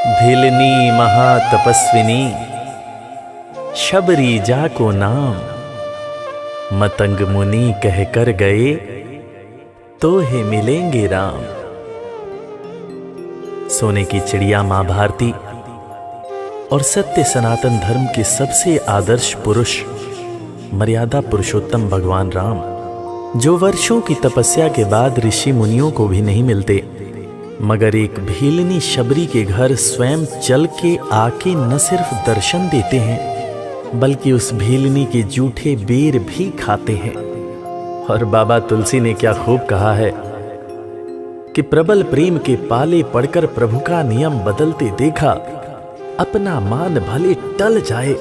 भिलनी महातपस्विनी शबरी जा को नाम, मतंग मुनि कह कर गए तो हे मिलेंगे राम। सोने की चिड़िया मां भारती और सत्य सनातन धर्म के सबसे आदर्श पुरुष मर्यादा पुरुषोत्तम भगवान राम, जो वर्षों की तपस्या के बाद ऋषि मुनियों को भी नहीं मिलते, मगर एक भीलनी शबरी के घर स्वयं चल के आके न सिर्फ दर्शन देते हैं बल्कि उस भीलनी के जूठे बेर भी खाते हैं। और बाबा तुलसी ने क्या खूब कहा है कि प्रबल प्रेम के पाले पड़कर प्रभु का नियम बदलते देखा, अपना मान भले टल जाए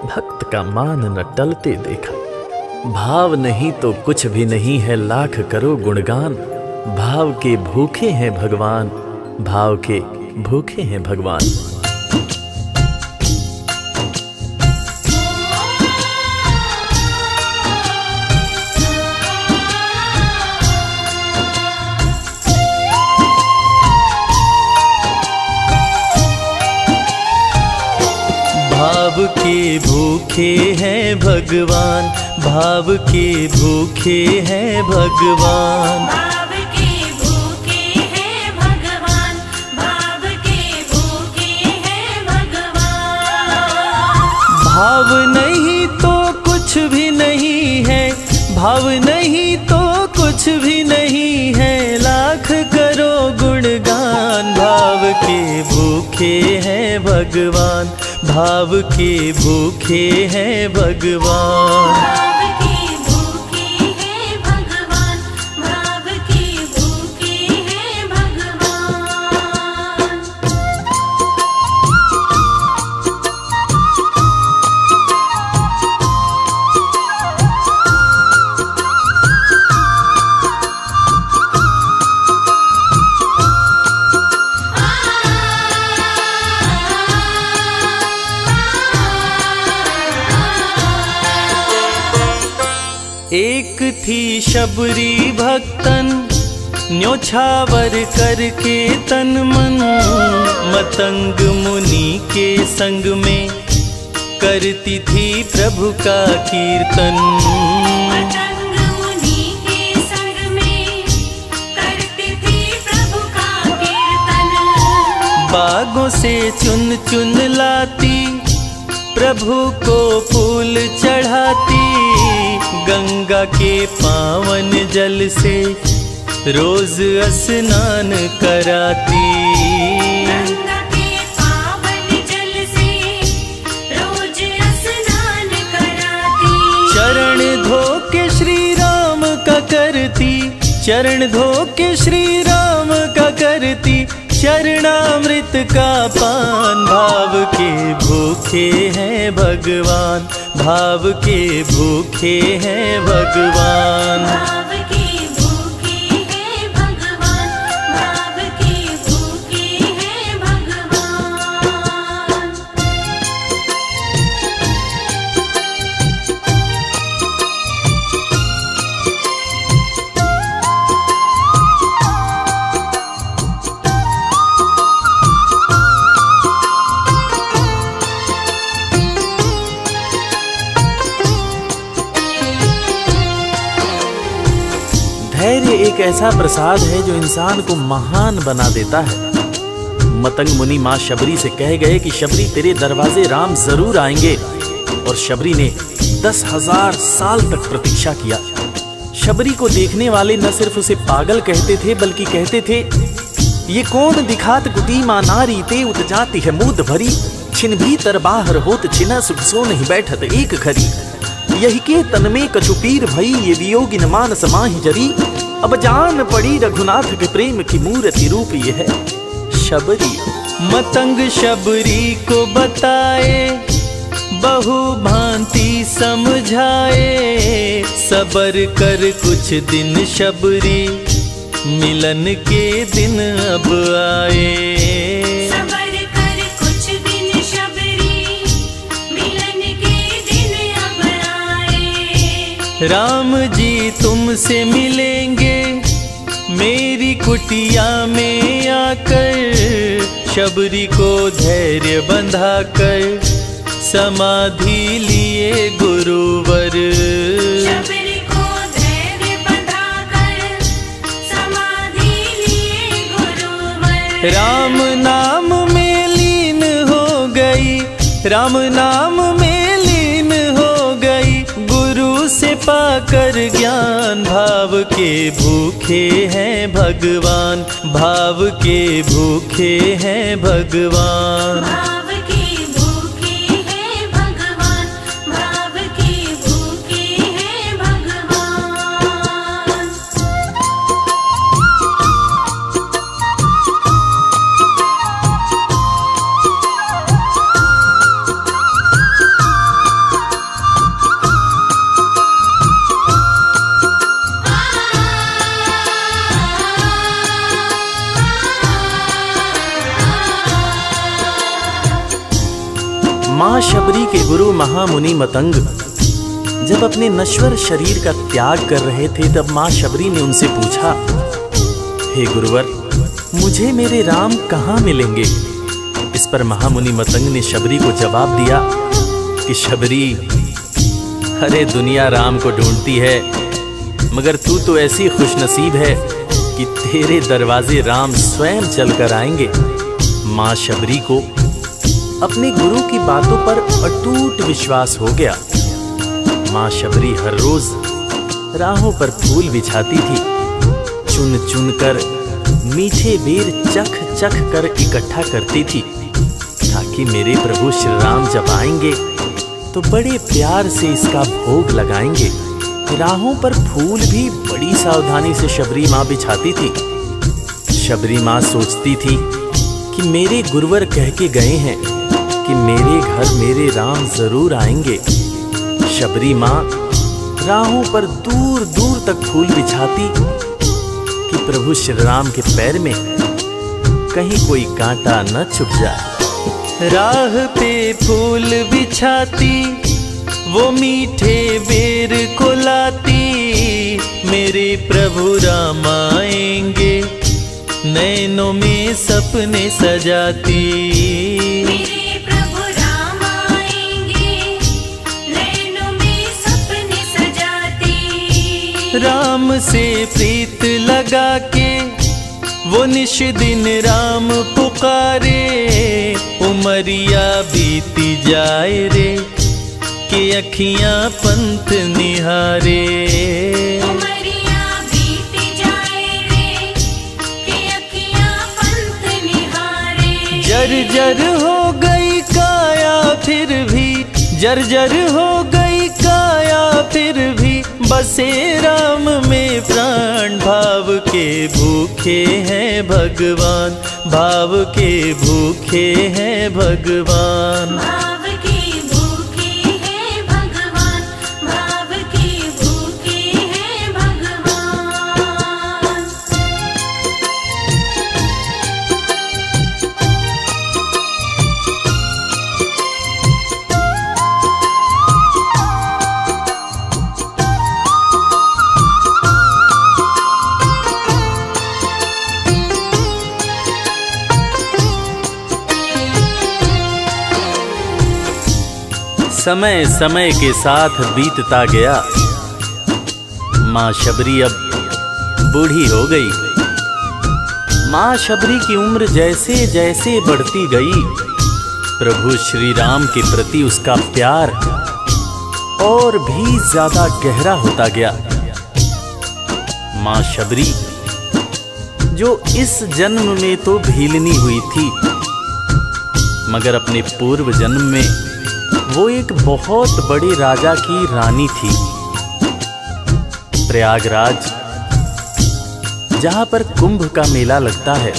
भक्त का मान न टलते देखा। भाव नहीं तो कुछ भी नहीं है, लाख करो गुणगान, भाव के भूखे हैं भगवान, भाव के भूखे हैं भगवान। भाव के भूखे हैं भगवान, भाव के भूखे हैं भगवान, भाव के भूखे हैं भगवान, भाव के भूखे हैं भगवान। भाव नहीं तो कुछ भी नहीं है, भाव नहीं तो कुछ भी नहीं है, लाख करो गुणगान। भाव के भूखे हैं भगवान, भाव के भूखे हैं भगवान। भाव के भूखे हैं भगवान, भाव के भूखे हैं भगवान। एक थी शबरी भक्तन, न्योछावर करके तन मन, मतंग मुनि के संग में करती थी प्रभु का कीर्तन। मतंग मुनि के संग में करती थी प्रभु का कीर्तन। बागों से चुन चुन लाती, प्रभु को फूल चढ़ाती, गंगा के पावन जल से रोज स्नान कराती। गंगा के पावन जल से रोज स्नान कराती। चरण धो के श्री राम का करती, चरण धो के श्री राम का करती, चरणामृत का पान। भाव के भूखे हैं भगवान, भाव के भूखे हैं भगवान। भाव के भूखे हैं भगवान, भाव के भूखे हैं भगवान। धैर्य एक ऐसा प्रसाद है जो इंसान को महान बना देता है। मतंग मुनि मां शबरी से कह गए कि शबरी तेरे दरवाजे राम जरूर आएंगे, और शबरी ने 10,000 साल तक प्रतीक्षा किया। शबरी को देखने वाले न सिर्फ उसे पागल कहते थे बल्कि कहते थे, ये कौन दिखात कुटी मां नारी ते उत जाती है मूद भरी, छिन भीतर बाहर होत छिना सुख सो नहीं बैठत एक घड़ी, यही के तन में कछुपीर भई ये वियोगिन मानस माहि जरी, अब जान पड़ी रघुनाथ के प्रेम की मूर्ति रूप ये है शबरी। मतंग शबरी को बताए, बहु भांति समझाए, सबर कर कुछ दिन शबरी, मिलन के दिन अब आए। सबर कर कुछ दिन शबरी, मिलन के दिन अब आए। राम जी तुमसे मिलेंगे, मेरी कुटिया में आकर शबरी को धैर्य बंधा कर समाधि लिए गुरुवर। शबरी को धैर्य बंधाकर समाधि लिए गुरुवर। राम नाम में लीन हो गई, राम नाम में लीन हो गई, गुरु से पाकर ज्ञान। भाव के भूखे हैं भगवान, भाव के भूखे हैं भगवान। भाव के भूखे हैं भगवान, भाव के भूखे हैं भगवान। माँ शबरी के गुरु महामुनि मतंग जब अपने नश्वर शरीर का त्याग कर रहे थे, तब माँ शबरी ने उनसे पूछा, हे गुरुवर, मुझे मेरे राम कहाँ मिलेंगे? इस पर महामुनि मतंग ने शबरी को जवाब दिया कि शबरी, अरे दुनिया राम को ढूंढती है, मगर तू तो ऐसी खुशनसीब है कि तेरे दरवाजे राम स्वयं चलकर आएंगे। माँ शबरी को अपने गुरु की बातों पर अटूट विश्वास हो गया। माँ शबरी हर रोज राहों पर फूल बिछाती थी, चुन चुन कर मीठे बेर चख चख कर इकट्ठा करती थी, ताकि मेरे प्रभु श्री राम जब आएंगे तो बड़े प्यार से इसका भोग लगाएंगे। राहों पर फूल भी बड़ी सावधानी से शबरी माँ बिछाती थी। शबरी माँ सोचती थी कि मेरे गुरुवर कह के गए हैं कि मेरे घर मेरे राम जरूर आएंगे। शबरी माँ राहों पर दूर दूर तक फूल बिछाती कि प्रभु श्री राम के पैर में कहीं कोई कांटा न चुभ जाए। राह पे फूल बिछाती, वो मीठे बेर को लाती, मेरे प्रभु राम आएंगे, नैनों में सपने सजाती। मेरे प्रभु राम आएंगे, नैनों में सपने सजाती। राम से प्रीत लगा के वो निश दिन राम पुकारे, उमरिया बीती जाए रे कि अखियां पंथ निहारे। उमरिया बीती जाए रे कि अखियां पंथ निहारे। जर्जर हो गई काया फिर भी, जर्जर हो गई काया फिर भी, बसे राम में प्राण। भाव के भूखे हैं भगवान, भाव के भूखे हैं भगवान। भाव के भूखे हैं भगवान, भाव के भूखे हैं भगवान। समय समय के साथ बीतता गया। माँ शबरी अब बूढ़ी हो गई। माँ शबरी की उम्र जैसे जैसे बढ़ती गई, प्रभु श्री राम के प्रति उसका प्यार और भी ज्यादा गहरा होता गया। माँ शबरी जो इस जन्म में तो भीलनी हुई थी, मगर अपने पूर्व जन्म में वो एक बहुत बड़े राजा की रानी थी। प्रयागराज, जहां पर कुंभ का मेला लगता है,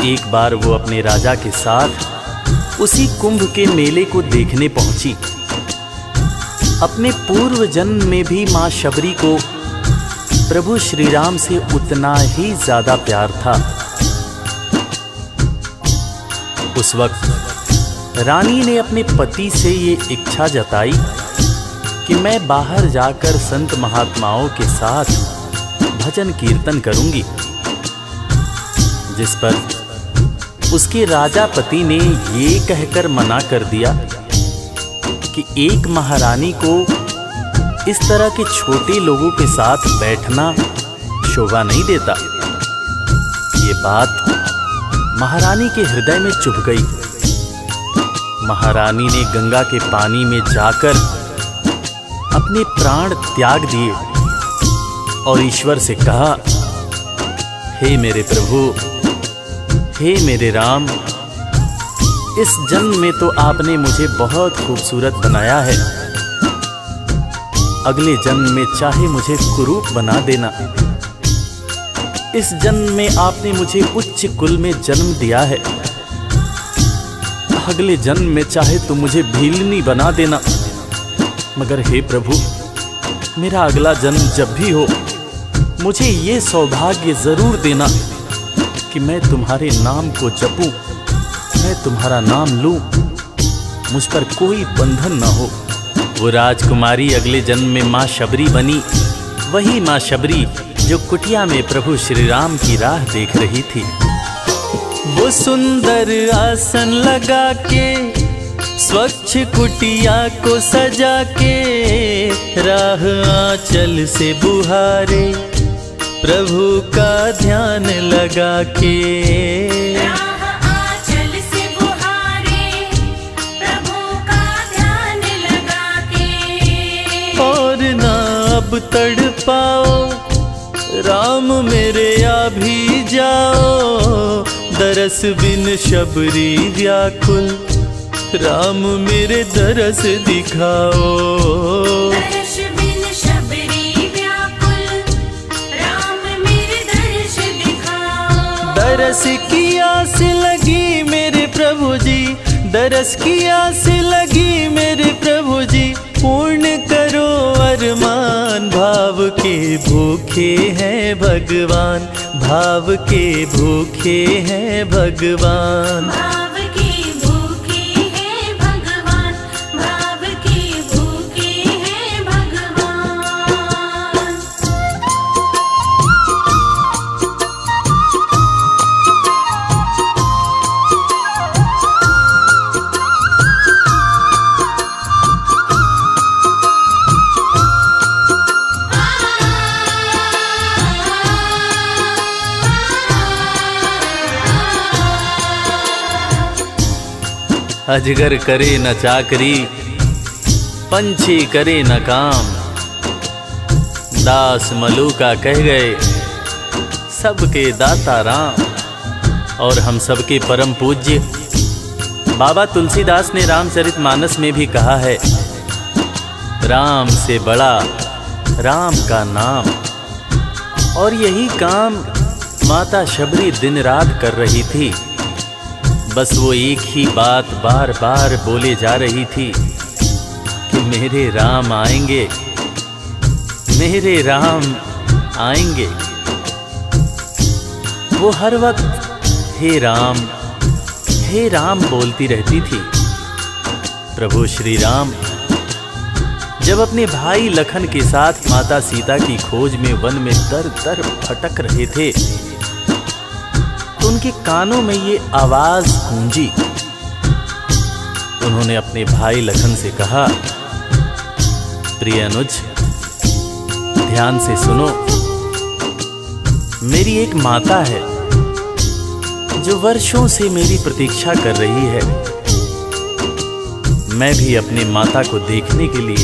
एक बार वो अपने राजा के साथ उसी कुंभ के मेले को देखने पहुंची। अपने पूर्व जन्म में भी मां शबरी को प्रभु श्री राम से उतना ही ज्यादा प्यार था। उस वक्त रानी ने अपने पति से ये इच्छा जताई कि मैं बाहर जाकर संत महात्माओं के साथ भजन कीर्तन करूंगी, जिस पर उसके राजापति ने ये कहकर मना कर दिया कि एक महारानी को इस तरह के छोटे लोगों के साथ बैठना शोभा नहीं देता। ये बात महारानी के हृदय में चुभ गई। महारानी ने गंगा के पानी में जाकर अपने प्राण त्याग दिए और ईश्वर से कहा, हे मेरे प्रभु, हे मेरे राम, इस जन्म में तो आपने मुझे बहुत खूबसूरत बनाया है, अगले जन्म में चाहे मुझे कुरूप बना देना। इस जन्म में आपने मुझे उच्च कुल में जन्म दिया है, अगले जन्म में चाहे तो मुझे भीलनी बना देना। मगर हे प्रभु, मेरा अगला जन्म जब भी हो, मुझे ये सौभाग्य जरूर देना कि मैं तुम्हारे नाम को जपूं, मैं तुम्हारा नाम लूं, मुझ पर कोई बंधन न हो। वो राजकुमारी अगले जन्म में माँ शबरी बनी, वही माँ शबरी जो कुटिया में प्रभु श्री राम की राह देख रही थी। वो सुंदर आसन लगा के, स्वच्छ कुटिया को सजा के, राह आंचल से बुहारे, प्रभु का ध्यान लगा के। राह आंचल से बुहारे, प्रभु का ध्यान लगा के। और ना अब तड़पाओ, राम मेरे आ भी जाओ, दरस बिन शबरी व्याकुल, राम मेरे दरस दिखाओ। दर्श बिन शबरी व्याकुल, राम मेरे दर्श दिखाओ। दरस की आस लगी मेरे प्रभु जी, दरस की आस लगी मेरे प्रभु जी, पूर्ण करो अरमान। भाव के भूखे हैं भगवान, भाव के भूखे हैं भगवान। भाव की भूखे हैं भगवान, भाव की भूखे हैं भगवान। अजगर करे न चाकरी, पंछी करे न काम, दास मलूका कह गए सबके दाता राम। और हम सबके परम पूज्य बाबा तुलसीदास ने रामचरितमानस में भी कहा है, राम से बड़ा राम का नाम। और यही काम माता शबरी दिन रात कर रही थी। बस वो एक ही बात बार बार बोले जा रही थी कि मेरे राम आएंगे, मेरे राम आएंगे। वो हर वक्त हे राम बोलती रहती थी। प्रभु श्री राम जब अपने भाई लखन के साथ माता सीता की खोज में वन में दर दर भटक रहे थे, तो उनके कानों में ये आवाज गूंजी। उन्होंने अपने भाई लखन से कहा, प्रिय अनुज, ध्यान से सुनो। मेरी एक माता है जो वर्षों से मेरी प्रतीक्षा कर रही है। मैं भी अपने माता को देखने के लिए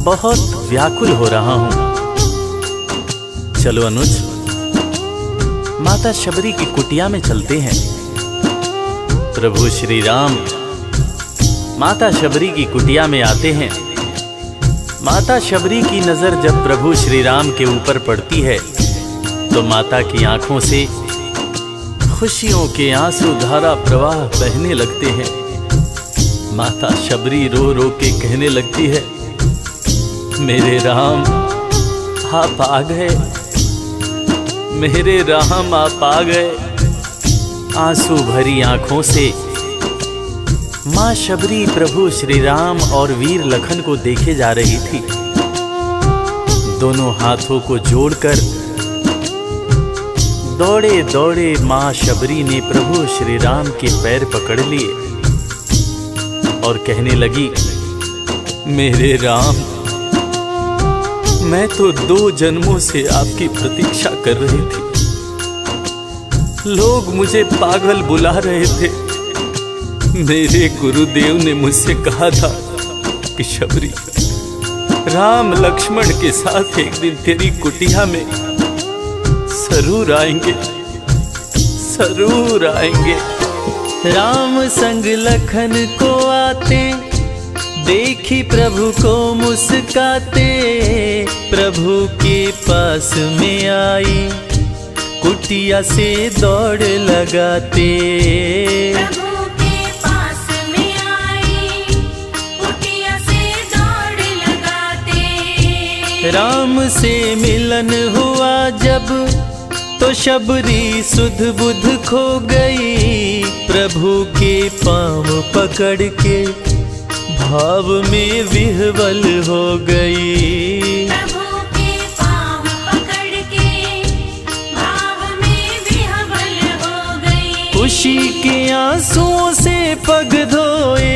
बहुत व्याकुल हो रहा हूं। चलो अनुज, माता शबरी की कुटिया में चलते हैं। प्रभु श्री राम माता शबरी की कुटिया में आते हैं। माता शबरी की नजर जब प्रभु श्री राम के ऊपर पड़ती है तो माता की आंखों से खुशियों के आंसू धारा प्रवाह बहने लगते हैं। माता शबरी रो रो के कहने लगती है, मेरे राम आप आ गए, मेरे राम आप आ गए। आंसू भरी आंखों से मां शबरी प्रभु श्री राम और वीर लखन को देखे जा रही थी। दोनों हाथों को जोड़कर दौड़े दौड़े माँ शबरी ने प्रभु श्री राम के पैर पकड़ लिए और कहने लगी, मेरे राम, मैं तो 2 जन्मों से आपकी प्रतीक्षा कर रही थी। लोग मुझे पागल बुला रहे थे। मेरे गुरुदेव ने मुझसे कहा था कि शबरी, राम लक्ष्मण के साथ एक दिन तेरी कुटिया में जरूर आएंगे, जरूर आएंगे। राम संग लखन को आते, देखी प्रभु को मुस्काते, प्रभु के पास में आई, कुटिया से दौड़ लगाते। प्रभु के पास में आई, कुटिया से दौड़ लगाते। राम से मिलन हुआ जब, तो शबरी सुध बुध खो गई, प्रभु के पाँव पकड़ के भाव में विह्वल हो गई। प्रभु के पाँव पकड़ के भाव में विह्वल हो गई। खुशी के आंसुओं से पग धोए,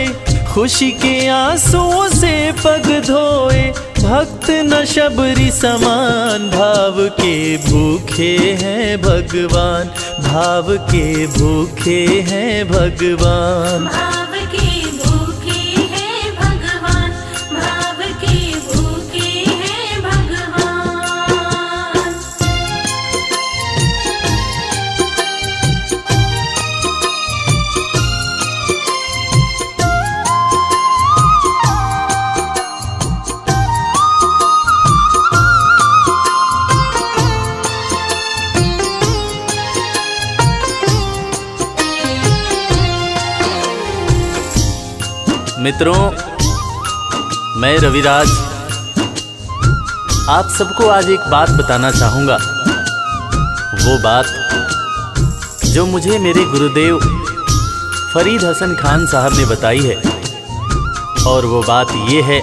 खुशी के आंसुओं से पग धोए, भक्त न शबरी समान, भाव के भूखे हैं भगवान, भाव के भूखे हैं भगवान। भाव के भूखे हैं भगवान, भाव के भूखे हैं भगवान। मित्रों, मैं रविराज आप सबको आज एक बात बताना चाहूँगा। वो बात जो मुझे मेरे गुरुदेव फरीद हसन खान साहब ने बताई है। और वो बात ये है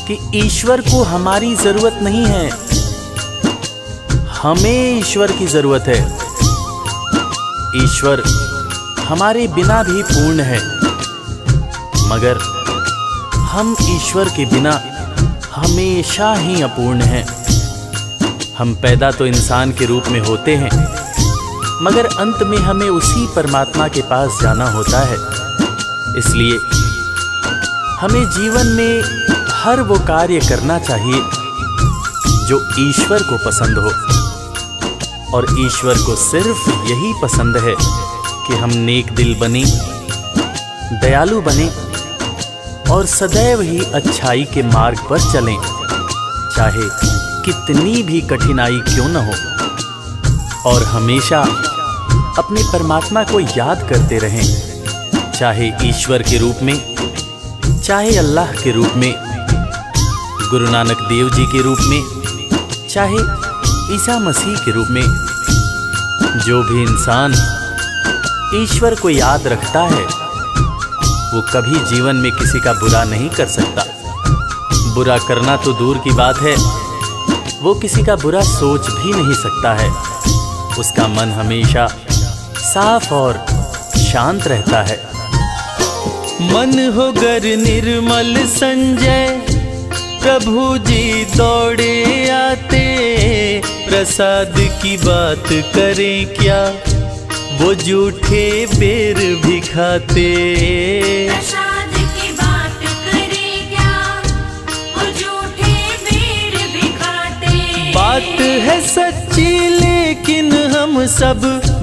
कि ईश्वर को हमारी ज़रूरत नहीं है, हमें ईश्वर की ज़रूरत है। ईश्वर हमारे बिना भी पूर्ण है, मगर हम ईश्वर के बिना हमेशा ही अपूर्ण हैं। हम पैदा तो इंसान के रूप में होते हैं, मगर अंत में हमें उसी परमात्मा के पास जाना होता है। इसलिए हमें जीवन में हर वो कार्य करना चाहिए जो ईश्वर को पसंद हो। और ईश्वर को सिर्फ यही पसंद है कि हम नेक दिल बने, दयालु बने और सदैव ही अच्छाई के मार्ग पर चलें, चाहे कितनी भी कठिनाई क्यों न हो। और हमेशा अपने परमात्मा को याद करते रहें, चाहे ईश्वर के रूप में, चाहे अल्लाह के रूप में, गुरु नानक देव जी के रूप में, चाहे ईसा मसीह के रूप में। जो भी इंसान ईश्वर को याद रखता है वो कभी जीवन में किसी का बुरा नहीं कर सकता। बुरा करना तो दूर की बात है, वो किसी का बुरा सोच भी नहीं सकता है। उसका मन हमेशा साफ और शांत रहता है। मन हो गर निर्मल संजय, प्रभु जी दौड़े आते, प्रसाद की बात करें क्या, वो झूठे बेर भी खाते। प्रसाद की बात करें क्या, वो झूठे बेर भी खाते। बात है सच्ची लेकिन हम सब,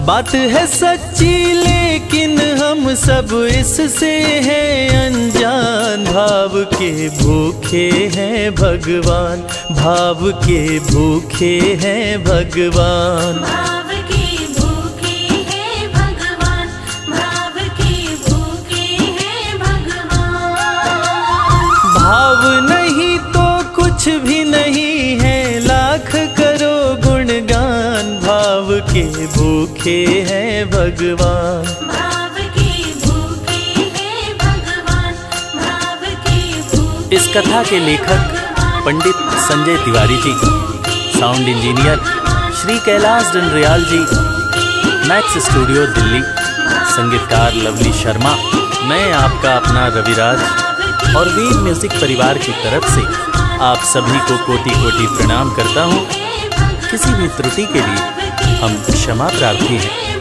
बात है सच्ची लेकिन हम सब इससे हैं अनजान। भाव के भूखे हैं भगवान, भाव के भूखे हैं भगवान। भाव के भूखे हैं भगवान, भाव के भूखे हैं भगवान। भाव नहीं तो कुछ भी नहीं है, लाख करो गुणगान। भाव के भूखे हैं भगवान। भाव के भूखे हैं भगवान, भाव के भूखे। इस कथा के लेखक पंडित संजय तिवारी जी, साउंड इंजीनियर श्री कैलाश डंडरियाल जी, मैक्स स्टूडियो दिल्ली, संगीतकार लवली शर्मा। मैं आपका अपना रविराज और वीर म्यूजिक परिवार की तरफ से आप सभी को कोटि कोटि प्रणाम करता हूँ। किसी भी त्रुटि के लिए हम क्षमा प्रार्थी हैं।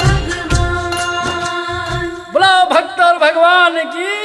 बोला भक्त और भगवान की